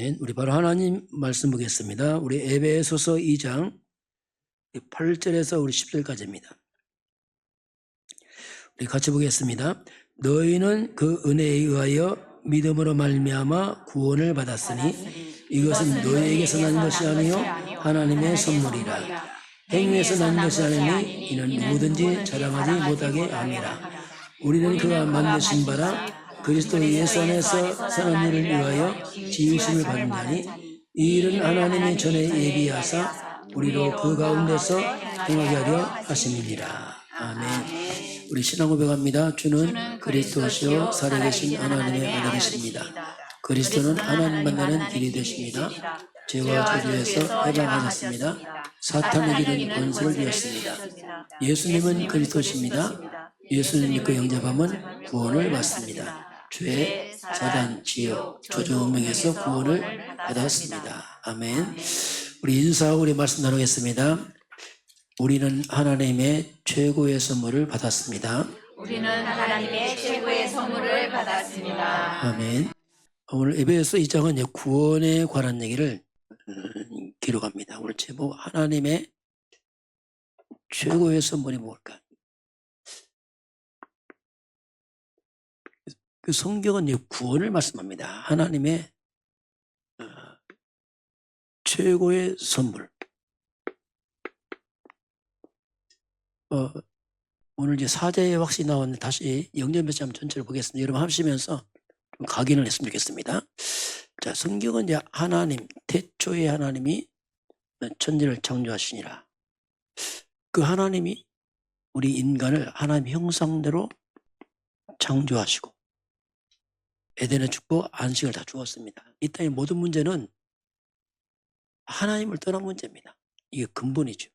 아멘. 우리 바로 하나님 말씀 보겠습니다. 우리 에베소서 2장 8절에서 우리 10절까지입니다. 우리 같이 보겠습니다. 너희는 그 은혜에 의하여 믿음으로 말미암아 구원을 받았으니 이것은 너희에게서 난 것이 아니요 하나님의 선물이라. 행위에서 난 것이 아니니 이는 누구든지 자랑하지 못하게 함이라. 우리는 그가 만드신 바라 그리스도 예수 안에서 선한 일을 위하여 지으심을 받은 자니 이 일은 하나님이 전에 예비하사 우리로 그 가운데서 행하게 하려 하심이니라. 아멘. 우리 신앙 고백합니다. 주는 그리스도시요 살아계신 하나님의 아들이십니다. 그리스도는 하나님 만나는 길이 되십니다. 죄와 저주에서 해방하셨습니다. 사탄의 길은 권세를 이었습니다. 예수님은 그리스도십니다. 예수님 믿고 영접하면 구원을 받습니다. 죄, 사단, 지옥, 저주 운명에서 구원을 받았습니다. 아멘. 우리 인사하고 우리 말씀 나누겠습니다. 우리는 하나님의 최고의 선물을 받았습니다. 우리는 하나님의 최고의 선물을 받았습니다. 아멘. 오늘 에베소 2장은 구원에 관한 얘기를 기록합니다. 오늘 제목 하나님의 최고의 선물이 뭘까? 그 성경은 구원을 말씀합니다. 하나님의 최고의 선물. 오늘 이제 사제의 확신이 나왔는데 다시 영접매체 한번 전체를 보겠습니다. 여러분 하시면서 좀 각인을 했으면 좋겠습니다. 자, 성경은 이제 하나님, 태초에 하나님이 천지를 창조하시니라. 그 하나님이 우리 인간을 하나님 형상대로 창조하시고 에덴에 죽고 안식을 다 주었습니다. 이 땅의 모든 문제는 하나님을 떠난 문제입니다. 이게 근본이죠.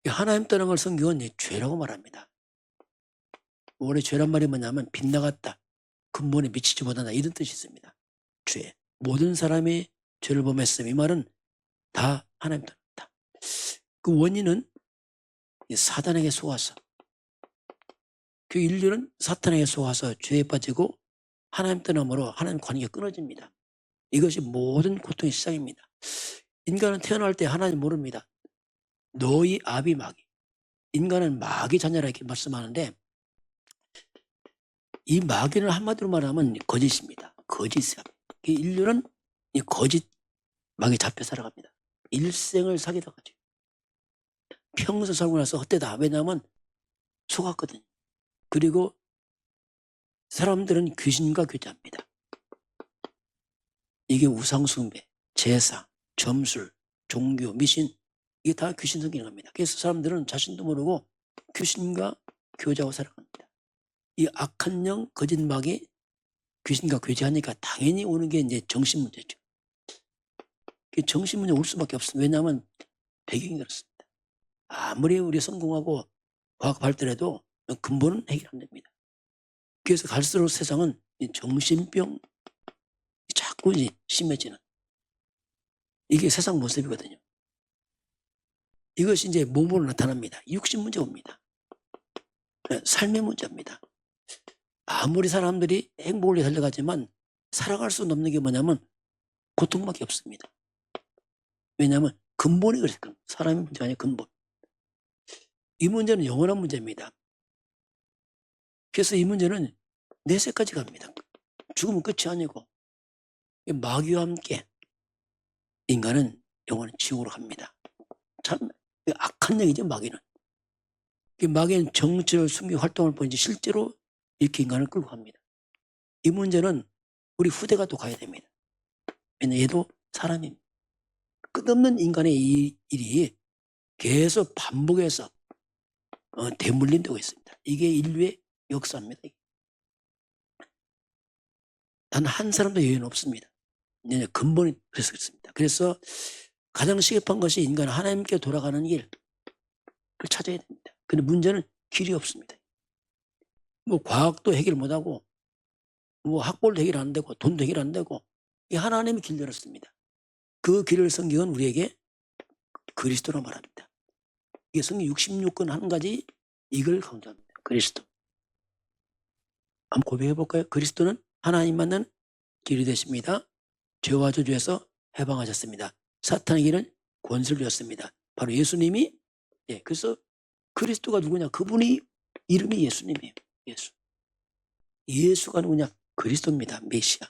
하나님 떠난 걸 성경은 죄라고 말합니다. 원래 죄란 말이 뭐냐면 빗나갔다, 근본에 미치지 못한다 이런 뜻이 있습니다. 죄. 모든 사람이 죄를 범했음. 이 말은 다 하나님 떠났다. 그 원인은 사단에게 속아서 그 인류는 사탄에게 속아서 죄에 빠지고 하나님 떠남으로 하나님 관계가 끊어집니다. 이것이 모든 고통의 시작입니다. 인간은 태어날 때 하나님 모릅니다. 너희 아비 마귀. 인간은 마귀 자녀라 이렇게 말씀하는데 이 마귀는 한마디로 말하면 거짓입니다. 거짓이야. 인류는 이 거짓 마귀 잡혀 살아갑니다. 일생을 사귀다가죠. 평소 살고 나서 헛되다. 왜냐하면 속았거든요. 그리고 사람들은 귀신과 교제합니다. 이게 우상숭배, 제사, 점술, 종교, 미신 이게 다 귀신 성기는 겁니다. 그래서 사람들은 자신도 모르고 귀신과 교제하고 살아갑니다. 이 악한 영, 거짓 마귀, 귀신과 교제하니까 당연히 오는 게 이제 정신 문제죠. 정신 문제 올 수밖에 없습니다. 왜냐하면 배경이 그렇습니다. 아무리 우리 성공하고 과학 발달해도 근본은 해결 안 됩니다. 그래서 갈수록 세상은 정신병 자꾸 이제 심해지는 이게 세상 모습이거든요. 이것이 이제 몸으로 나타납니다. 육신 문제 옵니다. 삶의 문제입니다. 아무리 사람들이 행복을 위해 달려가지만 살아갈 수 없는 게 뭐냐면 고통밖에 없습니다. 왜냐하면 근본이 그랬거든요. 사람의 문제가 아니라 근본. 이 문제는 영원한 문제입니다. 그래서 이 문제는 내세까지 갑니다. 죽으면 끝이 아니고 마귀와 함께 인간은 영원한 지옥으로 갑니다. 참 악한 얘기죠. 마귀는. 마귀는 정치를 숨기고 활동을 보이지 실제로 이렇게 인간을 끌고 갑니다. 이 문제는 우리 후대가 또 가야 됩니다. 왜냐하면 얘도 사람입니다. 끝없는 인간의 이 일이 계속 반복해서 대물림되고 있습니다. 이게 인류의 역사입니다. 단 한 사람도 여유는 없습니다. 근본이 그래서 그렇습니다. 그래서 가장 시급한 것이 인간 하나님께 돌아가는 길, 그걸 찾아야 됩니다. 근데 문제는 길이 없습니다. 뭐 과학도 해결 못하고, 뭐 학벌도 해결 안 되고, 돈도 해결 안 되고, 이 하나님이 길 열었습니다. 그 길을 성경은 우리에게 그리스도로 말합니다. 이게 성경 66권 한 가지 이걸 강조합니다. 그리스도. 한번 고백해 볼까요? 그리스도는 하나님 만난 길이 되십니다. 죄와 저주에서 해방하셨습니다. 사탄에게는 권세를 주었습니다. 바로 예수님이 그래서 그리스도가 누구냐? 그분이 이름이 예수님이에요. 예수가 누구냐? 그리스도입니다. 메시아.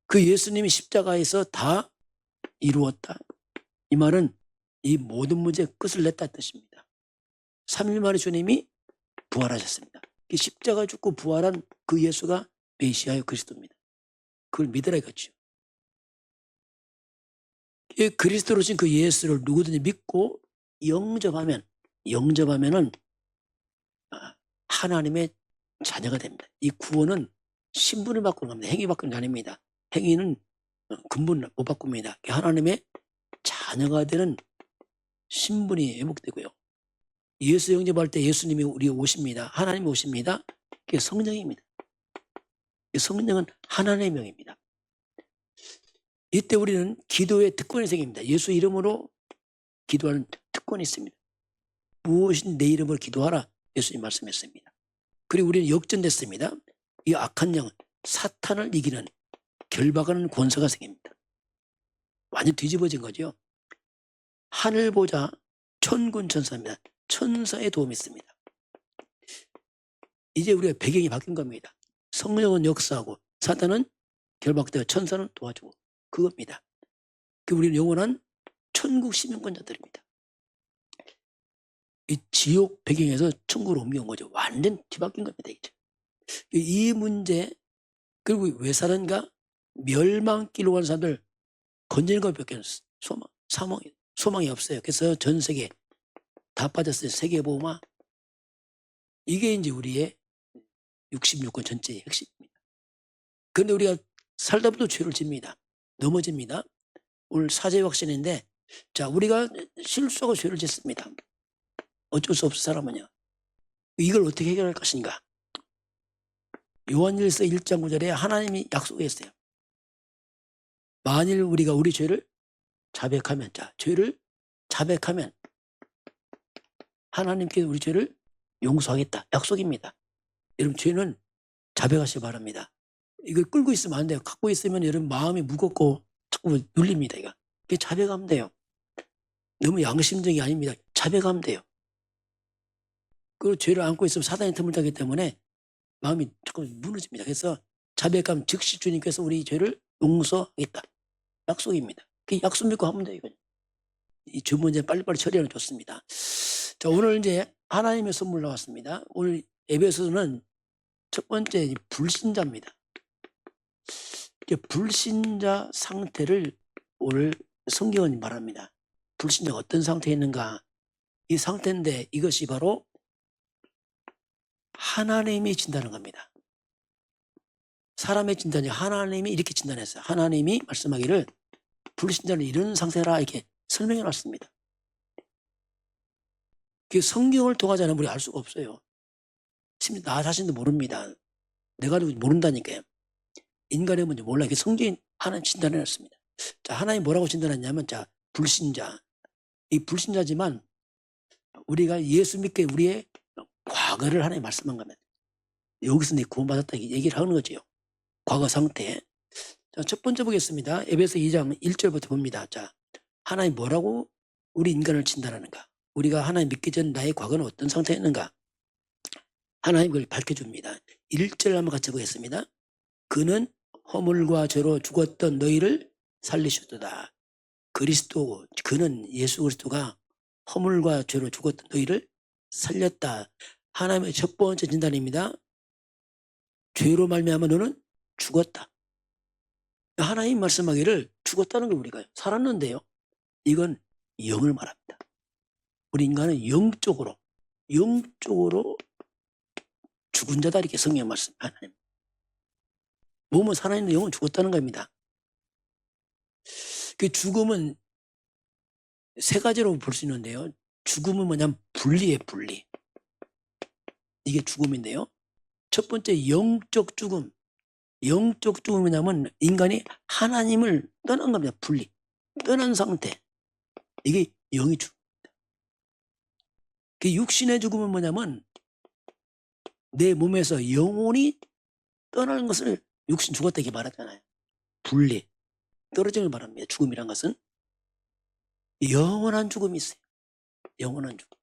그 예수님이 십자가에서 다 이루었다. 이 말은 이 모든 문제의 끝을 냈다 뜻입니다. 3일 만에 주님이 부활하셨습니다. 십자가 죽고 부활한 그 예수가 메시아요 그리스도입니다. 그걸 믿으라 이거죠. 그리스도로신 그 예수를 누구든지 믿고 영접하면은 하나님의 자녀가 됩니다. 이 구원은 신분을 바꾸는 겁니다. 행위 바꾸는 게 아닙니다. 행위는 근본을 못 바꿉니다. 하나님의 자녀가 되는 신분이 회복되고요. 예수 영접할 때 예수님이 우리 오십니다. 하나님이 오십니다. 그게 성령입니다. 성령은 하나님의 명입니다. 이때 우리는 기도의 특권이 생깁니다. 예수 이름으로 기도하는 특권이 있습니다. 무엇인 내 이름으로 기도하라 예수님 말씀했습니다. 그리고 우리는 역전됐습니다. 이 악한 영 사탄을 이기는 결박하는 권세가 생깁니다. 완전 뒤집어진 거죠. 하늘 보좌 천군 천사입니다. 천사의 도움이 있습니다. 이제 우리가 배경이 바뀐 겁니다. 성령은 역사하고 사탄은 결박되어 천사는 도와주고 그겁니다. 우리는 영원한 천국 시민권자들입니다. 이 지옥 배경에서 천국으로 옮겨온 거죠. 완전 뒤바뀐 겁니다. 이제. 이 문제 그리고 왜 사는가? 멸망길로 가는 사람들 건지는 것밖에 소망이 없어요. 그래서 전 세계 다 빠졌어요. 세계보험화. 이게 이제 우리의 66권 전체의 핵심입니다. 그런데 우리가 살다보도 죄를 집니다. 넘어집니다. 오늘 사죄 확신인데 자 우리가 실수하고 죄를 짓습니다. 어쩔 수 없어 사람은요. 이걸 어떻게 해결할 것인가? 요한일서 1장 9절에 하나님이 약속했어요. 만일 우리가 우리 죄를 자백하면 죄를 자백하면 하나님께서 우리 죄를 용서하겠다. 약속입니다. 여러분 죄는 자백하시기 바랍니다. 이걸 끌고 있으면 안 돼요. 갖고 있으면 여러분 마음이 무겁고 자꾸 눌립니다. 이게 자백하면 돼요. 너무 양심적이 아닙니다. 자백하면 돼요. 그 죄를 안고 있으면 사단의 틈을 타기 때문에 마음이 자꾸 무너집니다. 그래서 자백하면 즉시 주님께서 우리 죄를 용서하겠다. 약속입니다. 그 약속 믿고 하면 돼요. 이 죄 문제 빨리빨리 처리하는 게 좋습니다. 자, 오늘 이제 하나님의 선물 나왔습니다. 오늘 에베소서는 첫 번째 불신자입니다. 불신자 상태를 오늘 성경은 말합니다. 불신자가 어떤 상태에 있는가? 이 상태인데 이것이 바로 하나님이 진단하는 겁니다. 사람의 진단이 하나님이 이렇게 진단했어요. 하나님이 말씀하기를 불신자는 이런 상태라 이렇게 설명해 놨습니다. 그 성경을 통하지 않으면 우리 알 수가 없어요. 심지어 나 자신도 모릅니다. 내가 모른다니까요. 인간의 문제 몰라. 이게 성경이 하나님 진단해 놨습니다. 자, 하나님 뭐라고 진단했냐면 불신자. 이 불신자지만 우리가 예수 믿게 우리의 과거를 하나님 말씀한 겁니다. 여기서 내 구원받았다 얘기를 하는 거죠. 과거 상태. 자, 첫 번째 보겠습니다. 에베소 2장 1절부터 봅니다. 자, 하나님 뭐라고 우리 인간을 진단하는가? 우리가 하나님 믿기 전 나의 과거는 어떤 상태였는가? 하나님 그걸 밝혀줍니다. 1절 한번 같이 보겠습니다. 그는 허물과 죄로 죽었던 너희를 살리셨도다. 그는 예수 그리스도가 허물과 죄로 죽었던 너희를 살렸다. 하나님의 첫 번째 진단입니다. 죄로 말미암아 너는 죽었다. 하나님 말씀하기를 죽었다는 걸 우리가 살았는데요. 이건 영을 말합니다. 우리 인간은 영적으로 죽은 자다 이렇게 성경 말씀 하나님. 몸은 살아있는 영은 죽었다는 겁니다. 그 죽음은 세 가지로 볼 수 있는데요. 죽음은 뭐냐면 분리예요, 분리. 이게 죽음인데요. 첫 번째 영적 죽음. 영적 죽음이 뭐냐면 인간이 하나님을 떠난 겁니다. 분리. 떠난 상태. 이게 영이 죽음입니다. 그 육신의 죽음은 뭐냐면 내 몸에서 영혼이 떠나는 것을 육신 죽었다 이렇게 말하잖아요. 분리, 떨어짐을 말합니다. 죽음이란 것은 영원한 죽음이 있어요. 영원한 죽음.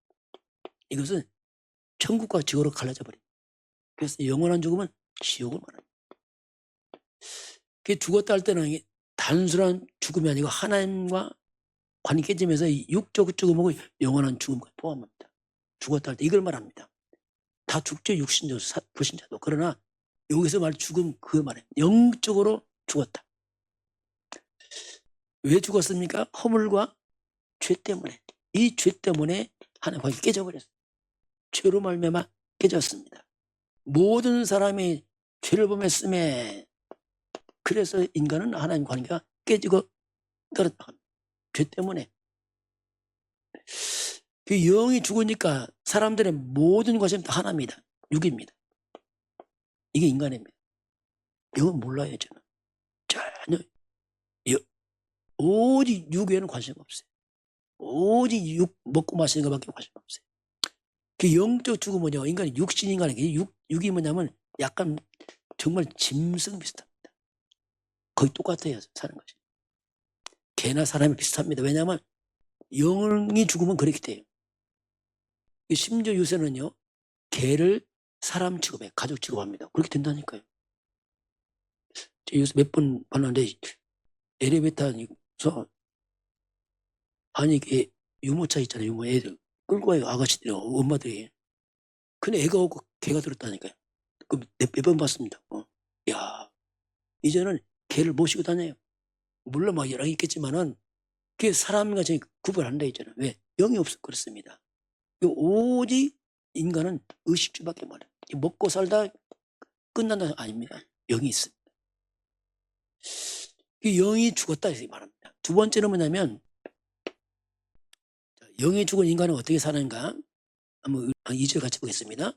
이것은 천국과 지옥으로 갈라져 버립니다. 그래서 영원한 죽음은 지옥을 말합니다. 죽었다 할 때는 이게 단순한 죽음이 아니고 하나님과 관계 깨지면서 육적 죽음하고 영원한 죽음을 포함합니다. 죽었다 할 때 이걸 말합니다. 다 죽죠. 육신도 불신자도. 그러나 여기서 말 죽음 그거 말해요. 영적으로 죽었다. 왜 죽었습니까? 허물과 죄 때문에. 이 죄 때문에 하나님 관계 깨져버렸어요. 죄로 말미암아 깨졌습니다. 모든 사람이 죄를 범했음에 그래서 인간은 하나님 관계가 깨지고 떨어졌다. 죄 때문에. 그 영이 죽으니까 사람들의 모든 것이 다 하나입니다. 육입니다. 이게 인간입니다. 영은 몰라요. 저는 전혀 오직 육에는 관심 없어요. 오직 육 먹고 마시는 것밖에 관심 없어요. 그 영적 죽음은요, 인간이 육신 인간에게 육이 뭐냐면 약간 정말 짐승 비슷합니다. 거의 똑같아요. 사는 것이. 개나 사람이 비슷합니다. 왜냐하면 영이 죽으면 그렇게 돼요. 심지어 요새는요, 개를 사람 취급해, 가족 취급합니다. 그렇게 된다니까요. 요새 몇 번 봤는데 엘리베이터에서 아니 이게 유모차 있잖아요. 유모 애들 끌고 와요. 아가씨들이 엄마들이. 근데 애가 오고 개가 들었다니까요. 그 몇 번 봤습니다. 야, 이제는 개를 모시고 다녀요. 물론 막 여러 개 있겠지만은 그게 사람과 저희 구별한다 있잖아요. 왜? 영이 없어 그렇습니다. 오직 인간은 의식주밖에 말해요. 먹고 살다 끝난다 아닙니다. 영이 있습니다. 그 영이 죽었다 이렇게 말합니다. 두 번째는 뭐냐면 영이 죽은 인간은 어떻게 사는가? 한번 2절 같이 보겠습니다.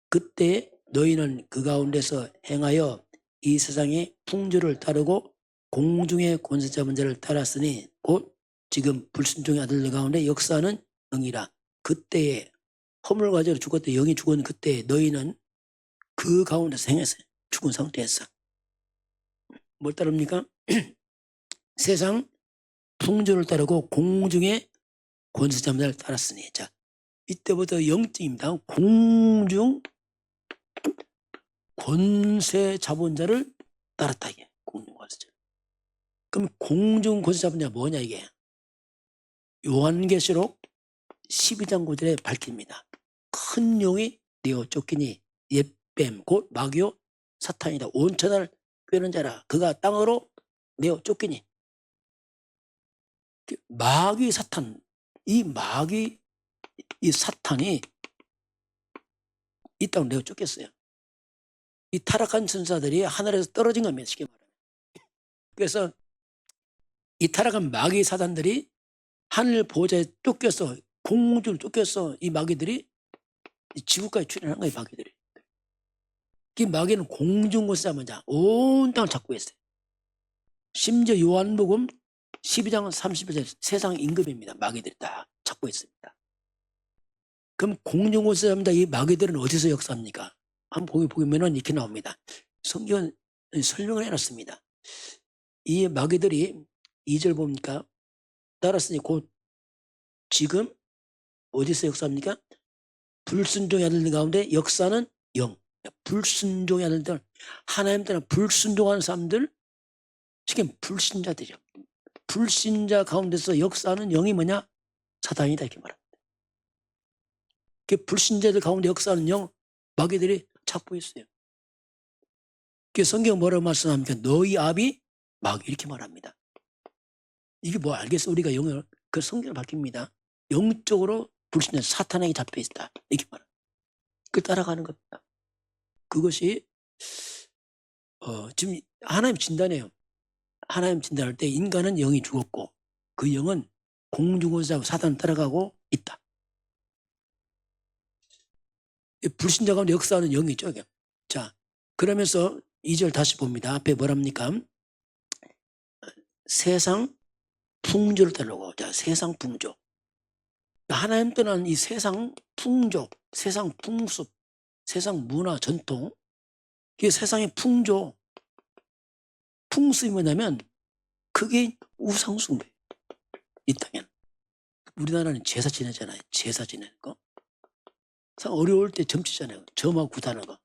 그때 너희는 그 가운데서 행하여 이 세상의 풍조를 따르고 공중의 권세 잡은 자를 따랐으니 곧 지금 불순종의 아들들 가운데 역사하는 영이라. 그때에 허물 가지고 죽었대 영이 죽은 그때 너희는 그 가운데서 행했어요. 죽은 상태에서. 뭘 따릅니까? 세상 풍조를 따르고 공중의 권세 잡은 자를 따랐으니. 자, 이때부터 영적입니다. 공중 권세 잡은 자를 따랐다 이게 공중 권세 잡은 자. 그럼 공중 권세 잡은 자가 뭐냐 이게? 요한계시록 12장 9절에 밝힙니다. 큰 용이 내어 쫓기니 옛뱀 곧 마귀요 사탄이다. 온 천하를 꿰는 자라. 그가 땅으로 내어 쫓기니. 마귀 사탄, 이 마귀 이 사탄이 이 땅으로 내어 쫓겼어요. 이 타락한 천사들이 하늘에서 떨어진 겁니다. 쉽게 말하면. 그래서 이 타락한 마귀 사단들이 하늘 보좌에 쫓겨서 공중을 쫓겨서 이 마귀들이 지구까지 출현한 거예요. 마귀들이. 이 마귀는 공중권세 잡은 자 온 땅을 잡고 있어요. 심지어 요한복음 12장 31절 세상 임금입니다. 마귀들이 다 잡고 있습니다. 그럼 공중권세 잡은 자 이 마귀들은 어디서 역사합니까? 한번 보면은 이렇게 나옵니다. 성경은 설명을 해놨습니다. 이 마귀들이 2절 보니까 따랐으니 곧 지금 어디서 역사합니까? 불순종의 아들들 가운데 역사는 영. 불순종의 아들들, 하나님 때는 불순종하는 사람들, 지금 불신자들이죠. 불신자 가운데서 역사하는 영이 뭐냐? 사단이다 이렇게 말합니다. 그 불신자들 가운데 역사하는 영, 마귀들이 찾고 있어요. 그 성경 뭐라고 말씀합니까? 너희 아비 마귀 이렇게 말합니다. 이게 뭐 알겠어? 우리가 영을 그 성경을 밝힙니다. 영적으로 불신자 사탄에게 잡혀 있다 이렇게 말합니다. 그걸 따라가는 겁니다. 그것이 지금 하나님 진단이에요. 하나님 진단할 때 인간은 영이 죽었고 그 영은 공중권세하고 사단을 따라가고 있다. 불신자 가운데 역사하는 영이죠. 자, 그러면서 2절 다시 봅니다. 앞에 뭐랍니까? 세상 풍조를 따르고. 자, 세상 풍조. 하나님 떠난 이 세상 풍조, 세상 풍습, 세상 문화, 전통, 이 세상의 풍조, 풍습이 뭐냐면 그게 우상숭배. 이 땅에는. 우리나라는 제사 지내잖아요. 제사 지내는 거. 참 어려울 때 점치잖아요. 점하고 구다는 거.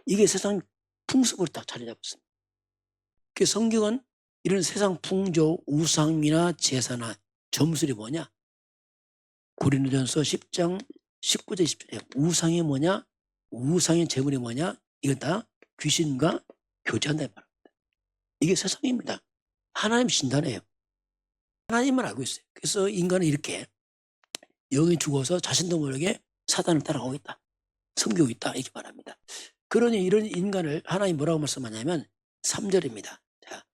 이게 세상 풍습으로 딱 자리 잡았습니다. 그 성경은 이런 세상 풍조, 우상이나 제사나 점술이 뭐냐? 고린도전서 10장 19절 20절에 우상이 뭐냐? 우상의 제물이 뭐냐? 이건 다 귀신과 교제한다 말입니다. 이게 세상입니다. 하나님 신단이에요. 하나님만 알고 있어요. 그래서 인간은 이렇게 영이 죽어서 자신도 모르게 사단을 따라가고 있다. 섬기고 있다. 이렇게 말합니다. 그러니 이런 인간을 하나님 뭐라고 말씀하냐면 3절입니다. 자,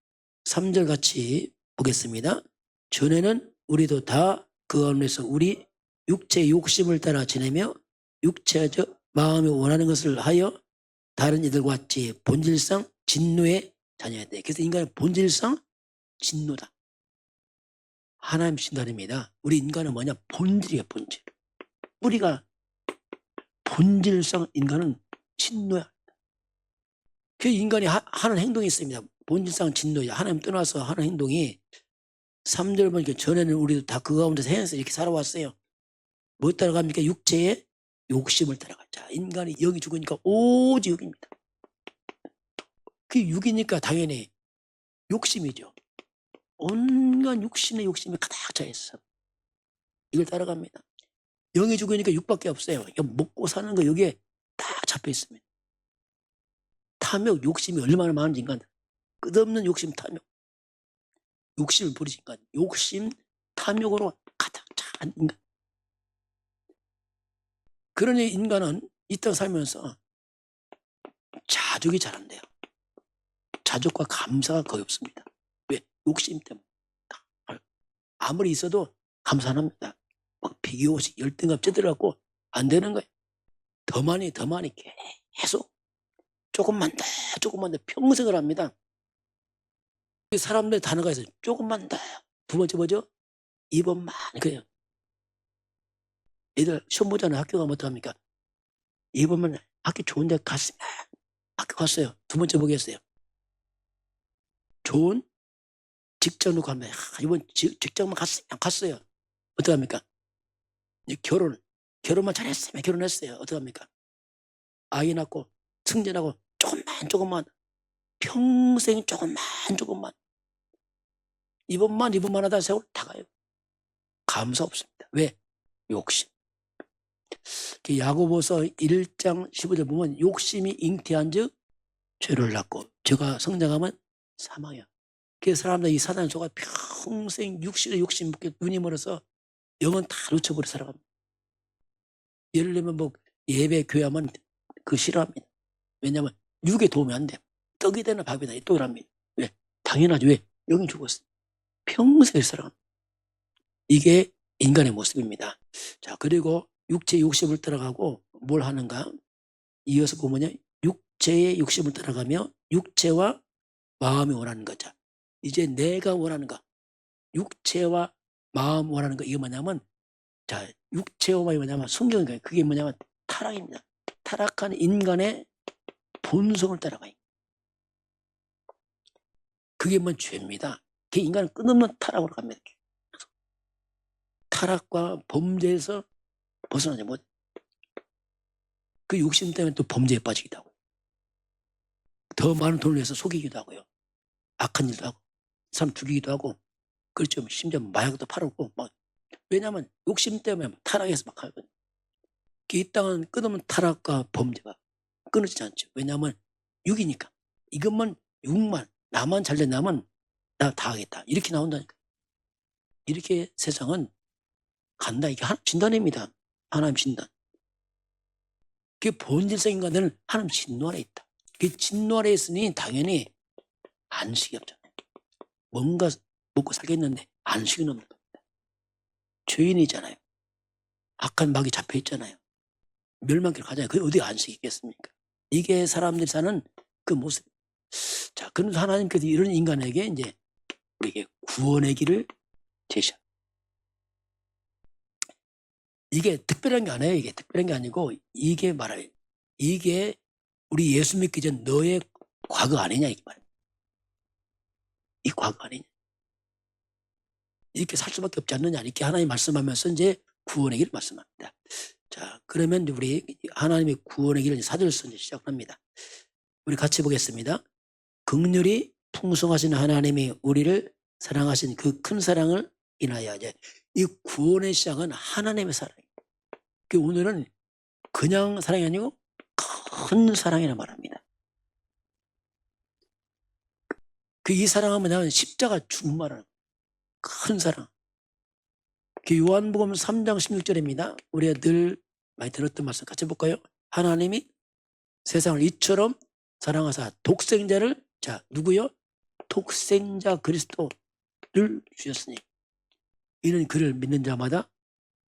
3절 같이 보겠습니다. 전에는 우리도 다 그 가운데서 우리 육체의 욕심을 따라 지내며 육체적 마음이 원하는 것을 하여 다른 이들과 같이 본질상 진노의 자녀였대. 그래서 인간은 본질상 진노다. 하나님 신단입니다. 우리 인간은 뭐냐? 본질이에요, 본질. 우리가 본질상 인간은 진노야. 그 인간이 하는 행동이 있습니다. 본질상 진노야. 하나님 떠나서 하는 행동이 3절 보니까 전에는 우리도 다 그 가운데서 행해서 이렇게 살아왔어요. 뭐 따라갑니까? 육체의 욕심을 따라가자. 인간이 영이 죽으니까 오직 육입니다. 그게 육이니까 당연히 욕심이죠. 온갖 육신의 욕심이 가득 차 있어. 이걸 따라갑니다. 영이 죽으니까 육밖에 없어요. 먹고 사는 거 여기에 다 잡혀 있습니다. 탐욕, 욕심이 얼마나 많은지 인간. 끝없는 욕심, 탐욕. 욕심을 부리지 인간. 욕심, 탐욕으로 가득 찬 인간. 그러니 인간은 이 땅 살면서 자족이 잘 안 돼요. 자족과 감사가 거의 없습니다. 왜? 욕심 때문에. 아무리 있어도 감사 안 합니다. 막 비교식 열등감 찌들어갖고 안 되는 거예요. 더 많이 계속 조금만 더 평생을 합니다. 사람들 단어가 있어요. 조금만 더. 두 번째 뭐죠? 이번만. 그래요. 애들 시험 보잖아요. 학교 가면 어떡합니까? 이번만 학교 좋은 데 갔어요. 학교 갔어요. 두 번째 보겠어요. 좋은 직장으로 가면 이번 직장만 갔어요. 어떡합니까? 결혼만 잘했으면 결혼했어요. 어떡합니까? 아이 낳고 승진하고 조금만 평생 조금만 이번만 하다 세월 다 가요. 감사 없습니다. 왜? 욕심. 야고보서 1장 15절 보면 욕심이 잉태한 즉 죄를 낳고 죄가 성장하면 사망이야. 그래서 사람들 이 사단을 속아 평생 육신의 욕심 먹게 눈이 멀어서 영은 다 놓쳐버려 살아갑니다. 예를 들면 뭐 예배 교회하면 그거 싫어합니다. 왜냐하면 육에 도움이 안 돼. 떡이 되나 밥이 되나 떡이랍니다. 왜? 당연하죠. 왜? 영이 죽었어. 평생 살아갑니다. 이게 인간의 모습입니다. 자, 그리고 육체의 욕심을 따라가고 뭘 하는가? 이어서 보면요. 육체의 욕심을 따라가며 육체와 마음이 원하는 거죠. 이제 내가 원하는 거. 육체와 마음 원하는 거. 이게 뭐냐면 자, 육체와 마음이 뭐냐면 성경인 그게 뭐냐면 타락입니다. 타락한 인간의 본성을 따라가요. 그게 뭔 죄입니다. 그 인간은 끝없는 타락으로 갑니다. 타락과 범죄에서 벗어나지 못. 그 욕심 때문에 또 범죄에 빠지기도 하고, 더 많은 돈을 내서 속이기도 하고요. 악한 일도 하고, 사람 죽이기도 하고, 그렇죠. 심지어 마약도 팔았고, 막. 왜냐하면 욕심 때문에 타락해서 막 하거든요. 이 땅은 끝없는 타락과 범죄가 끊어지지 않죠. 왜냐하면 육이니까. 이것만, 육만, 나만 잘 된다면 나 다 하겠다. 이렇게 나온다니까. 이렇게 세상은 간다. 이게 하나님 진단입니다. 하나님 진단. 그 본질적인 인간들은 하나님 진노 아래 있다. 그 진노 아래 있으니 당연히 안식이 없잖아요. 뭔가 먹고 살겠는데 안식은 없는 겁니다. 죄인이잖아요. 악한 막이 잡혀 있잖아요. 멸망길 가잖아요. 그게 어디 안식이 있겠습니까? 이게 사람들이 사는 그 모습. 자, 그런 하나님께서 이런 인간에게 이제 우리에게 구원의 길을 제시합니다. 이게 특별한 게 아니에요. 이게 특별한 게 아니고 이게 말아요. 이게 우리 예수 믿기 전 너의 과거 아니냐 이게 말이에요. 이 과거 아니냐. 이렇게 살 수밖에 없지 않느냐. 이렇게 하나님 말씀하면서 이제 구원의 길을 말씀합니다. 자, 그러면 우리 하나님의 구원의 길을 사절서 이제 시작합니다. 우리 같이 보겠습니다. 긍휼이 풍성하신 하나님이 우리를 사랑하신 그 큰 사랑을 인하여 이제 이 구원의 시작은 하나님의 사랑입니다. 오늘은 그냥 사랑이 아니고 큰 사랑이라 말합니다. 이 사랑은 뭐냐면 십자가 죽음 말하는 큰 사랑. 요한복음 3장 16절입니다. 우리가 늘 많이 들었던 말씀 같이 볼까요? 하나님이 세상을 이처럼 사랑하사 독생자를, 자, 누구요? 독생자 그리스도를 주셨으니 이는 그를 믿는 자마다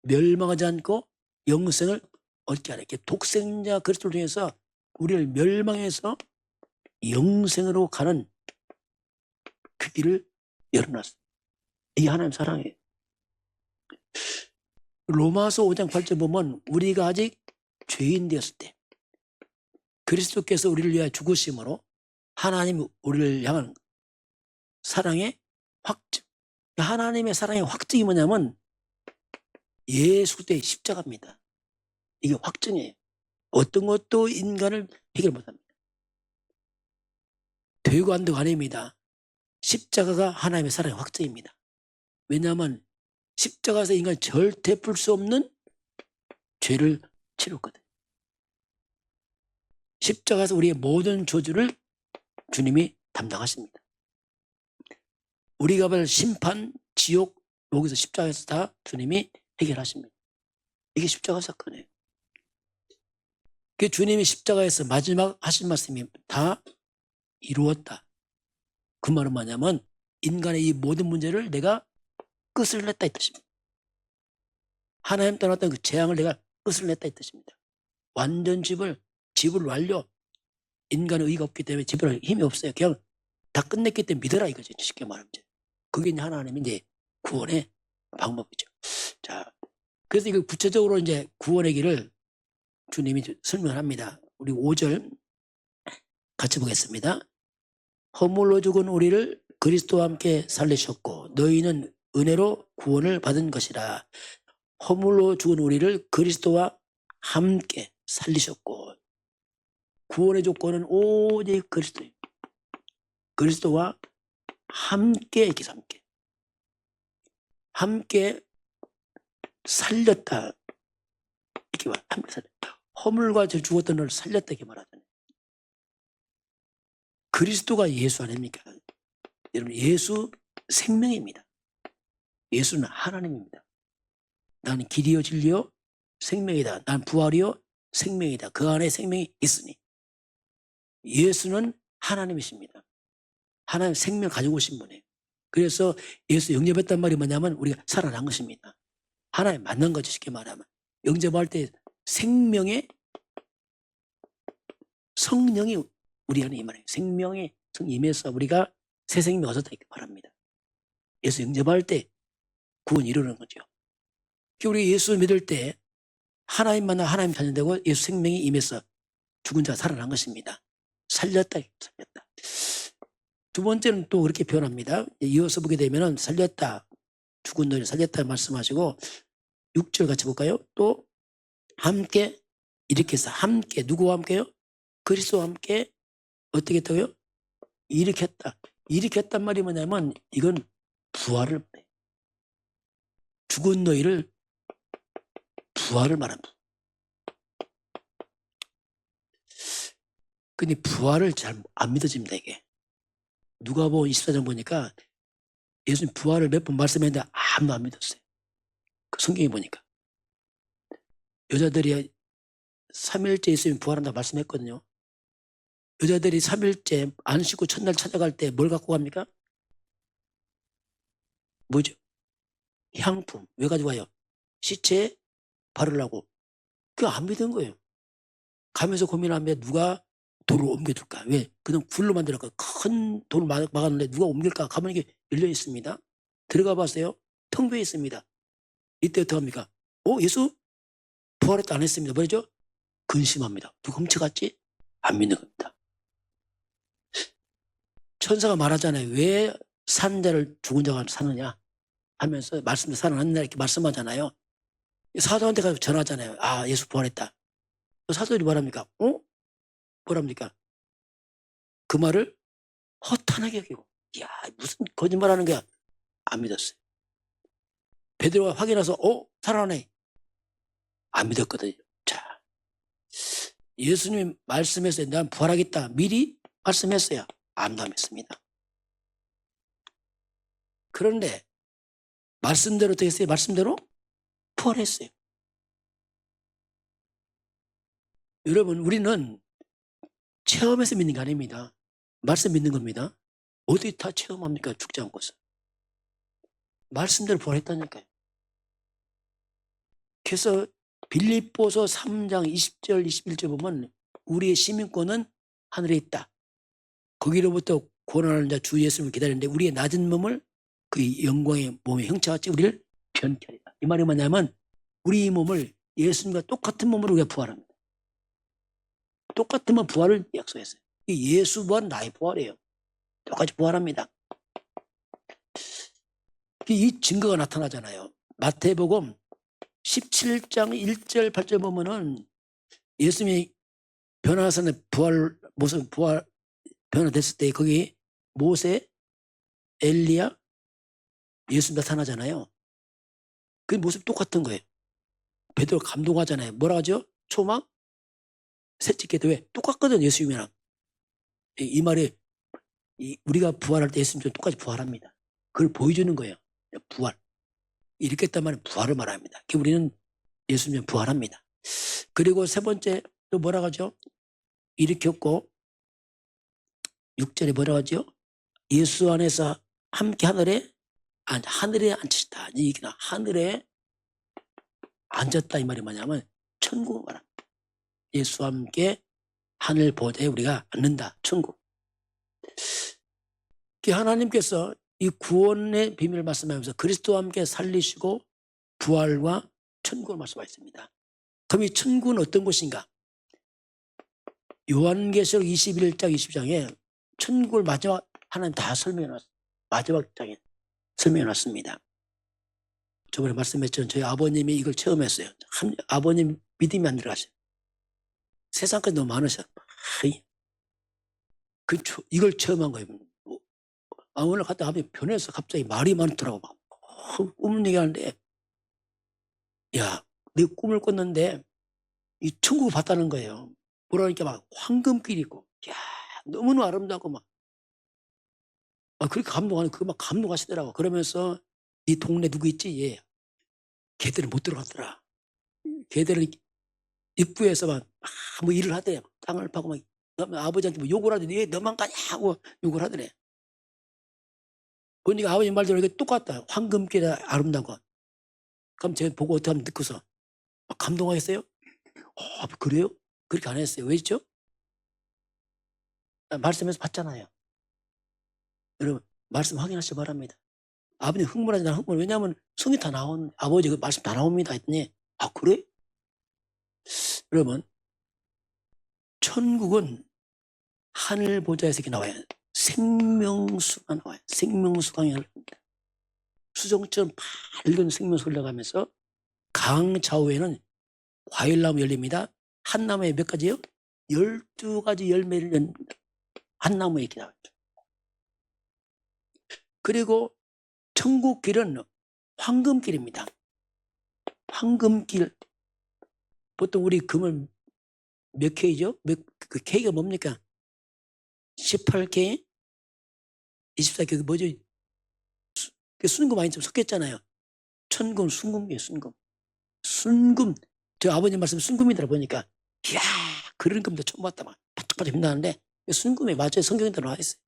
멸망하지 않고 영생을 얻게 하라. 이렇게 독생자 그리스도를 통해서 우리를 멸망해서 영생으로 가는 그 길을 열어놨어요. 이게 하나님 사랑이에요. 로마서 5장 8절 보면 우리가 아직 죄인 되었을 때 그리스도께서 우리를 위하여 죽으심으로 하나님이 우리를 향한 사랑의 확증. 하나님의 사랑의 확증이 뭐냐면 예수 그리스도의 십자가입니다. 이게 확증이에요. 어떤 것도 인간을 해결 못합니다. 되고 안 되고 아닙니다. 십자가가 하나님의 사랑의 확증입니다. 왜냐하면 십자가에서 인간이 절대 풀 수 없는 죄를 치렀거든요. 십자가에서 우리의 모든 저주를 주님이 담당하십니다. 우리가 받을 심판, 지옥, 여기서 십자가에서 다 주님이 해결하십니다. 이게 십자가 사건이에요. 그 주님이 십자가에서 마지막 하신 말씀이 다 이루었다. 그 말은 뭐냐면 인간의 이 모든 문제를 내가 끝을 냈다 이 뜻입니다. 하나님 떠났던 그 재앙을 내가 끝을 냈다 이 뜻입니다. 완전 집을 완료. 인간의 의가 없기 때문에 집을 힘이 없어요. 그냥 다 끝냈기 때문에 믿어라 이거죠. 쉽게 말하면. 그게 이제 하나님의 이제 구원의 방법이죠. 자, 그래서 이거 구체적으로 이제 구원의 길을 주님이 설명합니다. 우리 5절 같이 보겠습니다. 허물로 죽은 우리를 그리스도와 함께 살리셨고 너희는 은혜로 구원을 받은 것이라. 허물로 죽은 우리를 그리스도와 함께 살리셨고 구원의 조건은 오직 그리스도입니다. 그리스도와 함께 이렇게 함께 살렸다 이렇게 말. 함께 살렸다. 허물과 죽었던 너를 살렸다 이렇게 말하잖아요. 그리스도가 예수 아닙니까? 여러분 예수 생명입니다. 예수는 하나님입니다. 나는 길이요 진리요 생명이다. 난 부활이요 생명이다. 그 안에 생명이 있으니 예수는 하나님이십니다. 하나님 생명 가지고 오신 분이에요. 그래서 예수 영접했단 말이 뭐냐면 우리가 살아난 것입니다. 하나님 만난 거죠. 쉽게 말하면 영접할 때 생명의 성령이 우리 안에 임하네요. 생명의 성 임해서 우리가 새 생명 얻었다 이렇게 말합니다. 예수 영접할 때 구원 이루는 거죠. 우리 예수 믿을 때 하나님 만나 하나님 찾는다고 예수 생명이 임해서 죽은 자가 살아난 것입니다. 살렸다. 두 번째는 또 그렇게 표현합니다. 이어서 보게 되면 살렸다. 죽은 너를 살렸다 말씀하시고 6절 같이 볼까요? 또 함께 이렇게 해서 함께 누구와 함께요? 그리스도와 함께 어떻게 했다고요? 일으켰다. 일으켰단 말이 뭐냐면 이건 부활을 말해요. 죽은 너희를 부활을 말합니다. 근데 부활을 잘 안 믿어집니다. 이게 누가복음 24장 보니까 예수님 부활을 몇 번 말씀했는데 아무도 안 믿었어요. 그 성경에 보니까 여자들이 3일째 예수님 부활한다고 말씀했거든요. 여자들이 3일째 안 씻고 첫날 찾아갈 때 뭘 갖고 갑니까? 뭐죠? 향품. 왜 가지고 와요? 시체에 바르려고. 그거 안 믿은 거예요. 가면서 고민하면 누가 돌을 옮겨줄까? 왜? 그냥 굴로 만들었고 큰 돌을 막았는데 누가 옮길까? 가면 이게 열려 있습니다. 들어가 봤어요. 텅 비어 있습니다. 이때 어떻게 합니까? 예수 부활했다 안 했습니다. 뭐죠? 근심합니다. 누가 훔쳐갔지? 안 믿는 겁니다. 천사가 말하잖아요. 왜 산 자를 죽은 자가 사느냐 하면서 말씀도 살아났느냐 이렇게 말씀하잖아요. 사도한테 가서 전하잖아요. 아, 예수 부활했다. 사도들이 뭐랍니까? 뭐랍니까? 그 말을 허탄하게 여기고, 이야, 무슨 거짓말하는 거야. 안 믿었어요. 베드로가 확인해서 살아나네. 안 믿었거든요. 자, 예수님이 말씀했어요. 난 부활하겠다. 미리 말씀했어요. 암담했습니다. 그런데 말씀대로 어떻게 했어요? 말씀대로 부활했어요. 여러분, 우리는 체험해서 믿는 게 아닙니다. 말씀 믿는 겁니다. 어디 다 체험합니까? 죽지 않고서. 말씀대로 부활했다니까요. 그래서 빌립보서 3장 20절 21절 보면 우리의 시민권은 하늘에 있다. 거기로부터 고난하는 자 주 예수님을 기다리는데 우리의 낮은 몸을 그 영광의 몸의 형체같이 우리를 변케 하리라. 이 말이 뭐냐면 우리 몸을 예수님과 똑같은 몸으로 우리가 부활합니다. 똑같으면 부활을 약속했어요. 이 예수 부활은 나의 부활이에요. 똑같이 부활합니다. 이 증거가 나타나잖아요. 마태복음 17장 1절 8절 보면은 예수님이 변화산에 모습 변화됐을 때 거기 모세, 엘리야, 예수 나타나잖아요. 그 모습 똑같은 거예요. 베드로 감동하잖아요. 뭐라 하죠? 초막, 셋째 기도 왜? 똑같거든 예수님이랑. 이 말이 우리가 부활할 때 예수님처럼 똑같이 부활합니다. 그걸 보여주는 거예요. 부활. 이렇게 했단 말은 부활을 말합니다. 우리는 예수님은 부활합니다. 그리고 세 번째 또 뭐라 하죠? 일으켰고 6절에 뭐라 하죠? 예수 안에서 함께 하늘에 앉으시다. 하늘에 앉았다 이 말이 뭐냐면 천국을 말합니다. 예수와 함께 하늘 보좌에 우리가 앉는다. 천국. 하나님께서 이 구원의 비밀을 말씀하면서 그리스도와 함께 살리시고 부활과 천국을 말씀하셨습니다. 그럼 이 천국은 어떤 곳인가? 요한계시록 21장 20장에 천국을 마지막 하나님 다 설명해놨습니다. 마지막 장에 설명해놨습니다. 저번에 말씀했죠. 저희 아버님이 이걸 체험했어요. 아버님 믿음이 안 들어가셔요. 세상까지 너무 많으셔. 이걸 체험한 거예요. 오늘 갔다 아버지 변해서 갑자기 말이 많더라고. 꿈을 얘기하는데 야, 내 꿈을 꿨는데 이 천국을 봤다는 거예요. 보라니까 막 황금길이 있고 야, 너무나 아름다고 막 그렇게 감동하는 그거 막 감동하시더라고. 그러면서 이 동네 누구 있지? 얘 걔들은 못 들어갔더라. 걔들은 입구에서 막 뭐 일을 하대. 땅을 파고 막 아버지한테 뭐 욕을 하더니 왜 너만 가냐고 욕을 하더래. 보니까 아버지 말대로 이게 똑같다. 황금길이 아름다고. 그럼 제가 보고 어떻게 하면 듣고서 감동하겠어요? 그래요? 그렇게 안 했어요. 왜죠? 말씀에서 봤잖아요. 여러분 말씀 확인하시기 바랍니다. 아버님 흥분하지 나 흥분. 왜냐하면 성이 다 나온 아버지 그 말씀 다 나옵니다 했더니 그래? 여러분 천국은 하늘 보좌에서 이렇게 나와요. 생명수가 나와요. 생명수가 흘러갑니다. 수정처럼 밝은 생명수 흘러가면서 강 좌우에는 과일나무 열립니다. 한 나무에 몇 가지요? 12가지 열매를 연 한 나무에 이렇게 나와요. 그리고 천국 길은 황금길입니다. 황금길. 보통 우리 금을 몇 K죠? 그 K가 뭡니까? 18K? 24K, 뭐죠? 순금 많이 좀 섞였잖아요. 천금, 순금이에요, 순금. 순금. 저 아버님 말씀 순금이더라 보니까, 이야, 그런 금도 처음 봤다. 막 바짝바짝 빛나는데, 순금에 맞아요. 성경에 들어와 있어요.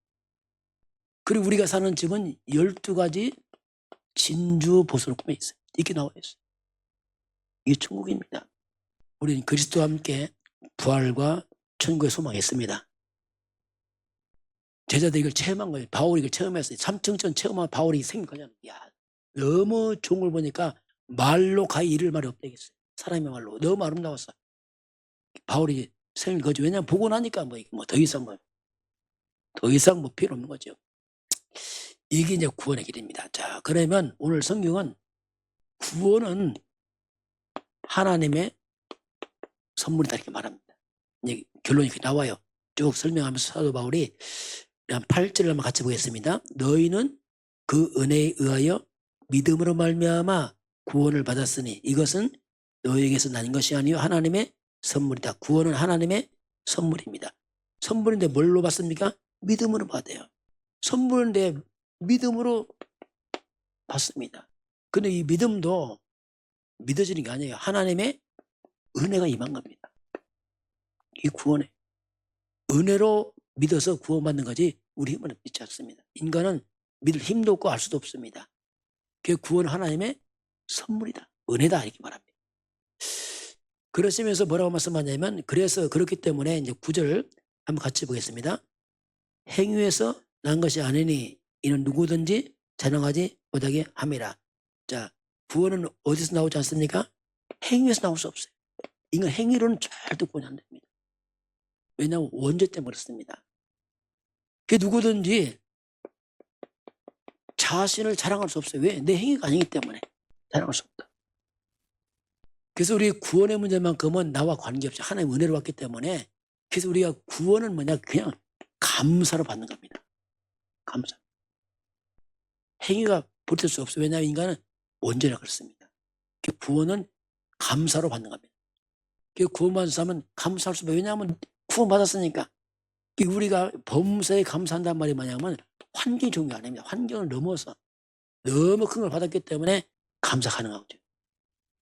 그리고 우리가 사는 집은 12가지 진주 보석으로 꾸며 있어요. 이렇게 나와 있어요. 이게 천국입니다. 우리는 그리스도와 함께 부활과 천국에 소망했습니다. 제자들이 이걸 체험한 거예요. 바울이 이걸 체험했어요. 삼층천 체험한 바울이 생긴 거잖아요. 야, 너무 좋은 걸 보니까 말로 가히 이를 말이 없다겠어요. 사람의 말로. 너무 아름다웠어. 바울이 생긴 거죠. 왜냐하면 보고 나니까 더 이상 뭐 필요 없는 거죠. 이게 이제 구원의 길입니다. 자, 그러면 오늘 성경은 구원은 하나님의 선물이다 이렇게 말합니다. 이제 결론이 이렇게 나와요. 쭉 설명하면서 사도 바울이 한 8절을 한번 같이 보겠습니다. 너희는 그 은혜에 의하여 믿음으로 말미암아 구원을 받았으니 이것은 너희에게서 난 것이 아니요 하나님의 선물이다. 구원은 하나님의 선물입니다. 선물인데 뭘로 받습니까? 믿음으로 받아요. 선물인데 믿음으로 받습니다. 근데 이 믿음도 믿어지는 게 아니에요. 하나님의 은혜가 임한 겁니다. 이 구원에 은혜로 믿어서 구원받는 거지 우리 힘으로 믿지 않습니다. 인간은 믿을 힘도 없고 알 수도 없습니다. 그 구원은 하나님의 선물이다. 은혜다 이렇게 말합니다. 그러시면서 뭐라고 말씀하냐면 그래서 그렇기 때문에 이제 9절 한번 같이 보겠습니다. 행위에서 난 것이 아니니 이는 누구든지 자랑하지 못하게 함이라. 자, 구원은 어디서 나오지 않습니까? 행위에서 나올 수 없어요. 인간 행위로는 절대 구원이 안 됩니다. 왜냐하면 원죄 때문에 그렇습니다. 그 누구든지 자신을 자랑할 수 없어요. 왜? 내 행위가 아니기 때문에 자랑할 수 없다. 그래서 우리 구원의 문제만큼은 나와 관계없이 하나님의 은혜로 왔기 때문에 그래서 우리가 구원은 뭐냐? 그냥 감사로 받는 겁니다. 감사. 행위가 버틸 수 없어요. 왜냐하면 인간은 원죄라 그렇습니다. 그 구원은 감사로 받는 겁니다. 그 구원받은 사람은 감사할 수 없어요. 왜냐하면 구원받았으니까. 우리가 범사에 감사한다는 말이 뭐냐면 환경이 중요 아닙니다. 환경을 넘어서 너무 큰 걸 받았기 때문에 감사 가능하거든요.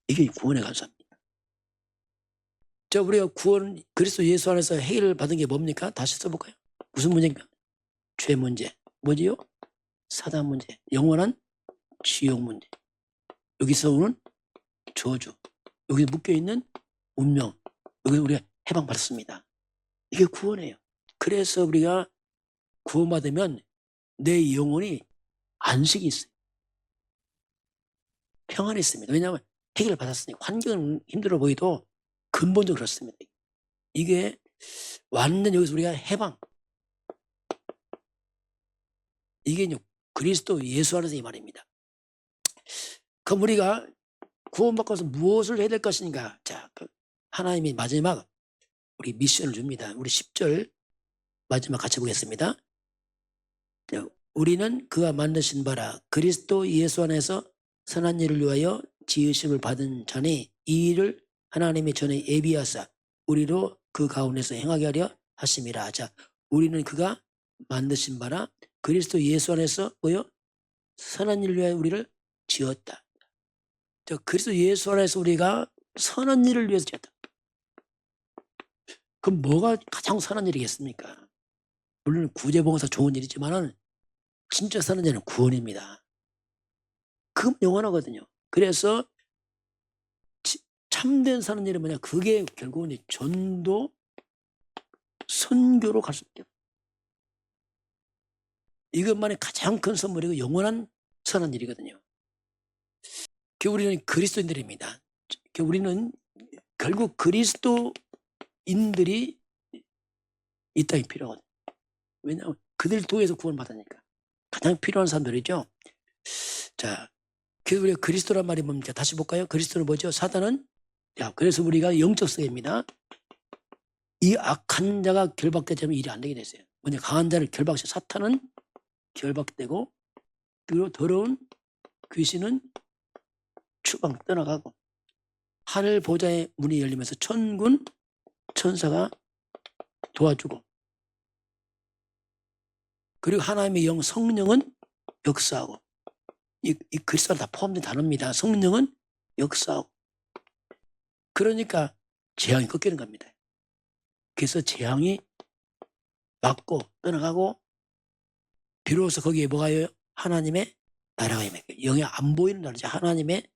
이게 구원의 감사입니다. 자, 우리가 구원 그리스도 예수 안에서 해결을 받은 게 뭡니까? 다시 써볼까요? 무슨 문제입니까? 죄 문제. 뭐지요? 사단 문제. 영원한 지옥 문제. 여기서 오는 저주. 여기 묶여있는 운명. 여기 우리가 해방받았습니다. 이게 구원이에요. 그래서 우리가 구원받으면 내 영혼이 안식이 있어요. 평안이 있습니다. 왜냐하면 해결을 받았으니까. 환경은 힘들어 보이도 근본적으로 그렇습니다. 이게 완전 여기서 우리가 해방. 이게 이제 그리스도 예수 안에서 이 말입니다. 그럼 우리가 구원받고서 무엇을 해야 될 것인가? 자, 하나님이 마지막 우리 미션을 줍니다. 우리 10절 마지막 같이 보겠습니다. 우리는 그가 만드신 바라 그리스도 예수 안에서 선한 일을 위하여 지으심을 받은 자니 이 일을 하나님이 전에 예비하사 우리로 그 가운데서 행하게 하려 하심이라. 자, 우리는 그가 만드신 바라 그리스도 예수 안에서 뭐요? 선한 일을 위하여 우리를 지었다. 저 그리스도 예수 안에서 우리가 선한 일을 위해서 지었다. 그럼 뭐가 가장 선한 일이겠습니까? 물론 구제봉사 좋은 일이지만은 진짜 선한 일은 구원입니다. 그건 영원하거든요. 그래서 참된 선한 일은 뭐냐? 그게 결국은 전도, 선교로 갈 수밖에 없어요. 이것만이 가장 큰 선물이고 영원한 선한 일이거든요. 우리는 그리스도인들입니다. 우리는 결국 그리스도인들이 이 땅에 필요하거든요. 왜냐하면 그들 통해서 구원받으니까. 가장 필요한 사람들이죠. 자, 그래서 우리가 그리스도란 말이 뭡니까? 다시 볼까요? 그리스도는 뭐죠? 사단은? 자, 그래서 우리가 영적 세계입니다. 이 악한 자가 결박되자면 일이 안 되게 됐어요. 먼저 강한 자를 결박해서 사탄은 결박되고 그리고 더러운 귀신은 추방 떠나가고 하늘 보좌의 문이 열리면서 천군 천사가 도와주고 그리고 하나님의 영 성령은 역사하고 이 그리스도가 다 포함된 단어입니다. 성령은 역사하고 그러니까 재앙이 꺾이는 겁니다. 그래서 재앙이 막고 떠나가고 비로소 거기에 뭐가요? 하나님의 나라가 임해요. 영이 안 보이는 나라죠. 하나님의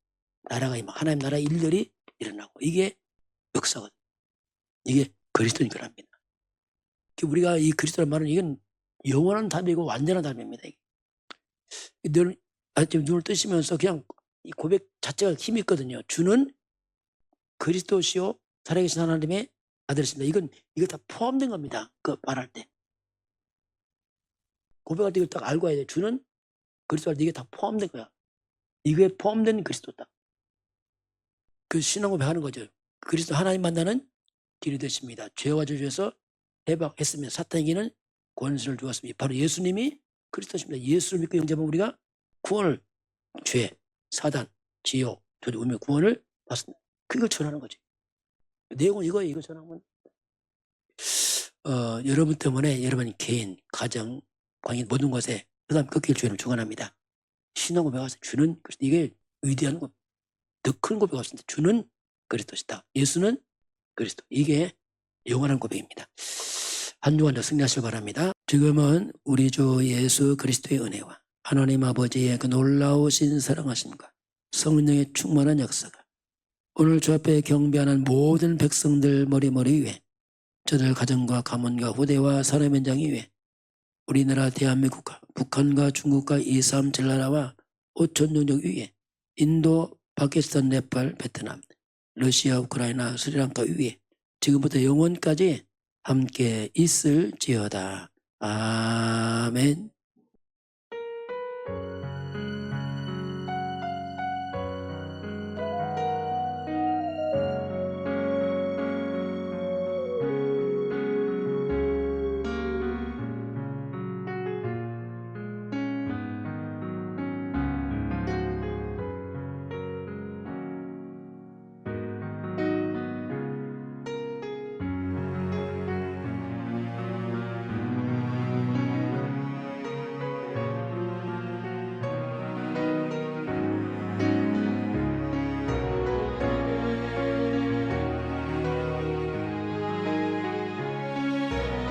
나라가 임하고 하나님 나라의 일들이 일어나고 이게 역사거든요. 이게 그리스도인 거랍니다. 우리가 이 그리스도란 말은 이건 영원한 답이고 완전한 답입니다. 지금 눈을 뜨시면서 그냥 이 고백 자체가 힘이 있거든요. 주는 그리스도시요 살아계신 하나님의 아들이십니다. 이거 다 포함된 겁니다. 그 말할 때. 고백할 때 이걸 딱 알고 와야 돼요. 주는 그리스도 안에 이게 다 포함된 거야. 이거에 포함된 그리스도다. 그 신앙 고백하는 거죠. 그리스도 하나님 만나는 길이 되십니다. 죄와 저주에서 해방했으면 사탄에게는 권세를 주었습니다. 바로 예수님이 그리스도십니다. 예수를 믿고 영접하면 우리가 구원을, 죄, 사단, 지옥, 저주, 운명 구원을 받습니다. 그걸 전하는 거지. 내용은 이거예요. 이거 전하면 여러분 때문에 여러분 개인, 가정, 관계 모든 것에 그다음 꺾일 죄를 축원합니다. 신앙 고백하서 주는 그리스도, 이게 위대한 것, 더 큰 고백 없습니다. 주는 그리스도시다. 예수는 그리스도. 이게 영원한 고백입니다. 한 주간 더 승리하시기 바랍니다. 지금은 우리 주 예수 그리스도의 은혜와 하나님 아버지의 그 놀라우신 사랑하심과 성령의 충만한 역사가 오늘 주 앞에 경배하는 모든 백성들 머리 위에, 저들 가정과 가문과 후대와 산업 현장 위에, 우리나라 대한민국과 북한과 중국과 237 나라와 5천 종족 위에, 인도, 파키스탄, 네팔, 베트남, 러시아, 우크라이나, 스리랑카 위에 지금부터 영원까지 함께 있을지어다. 아멘.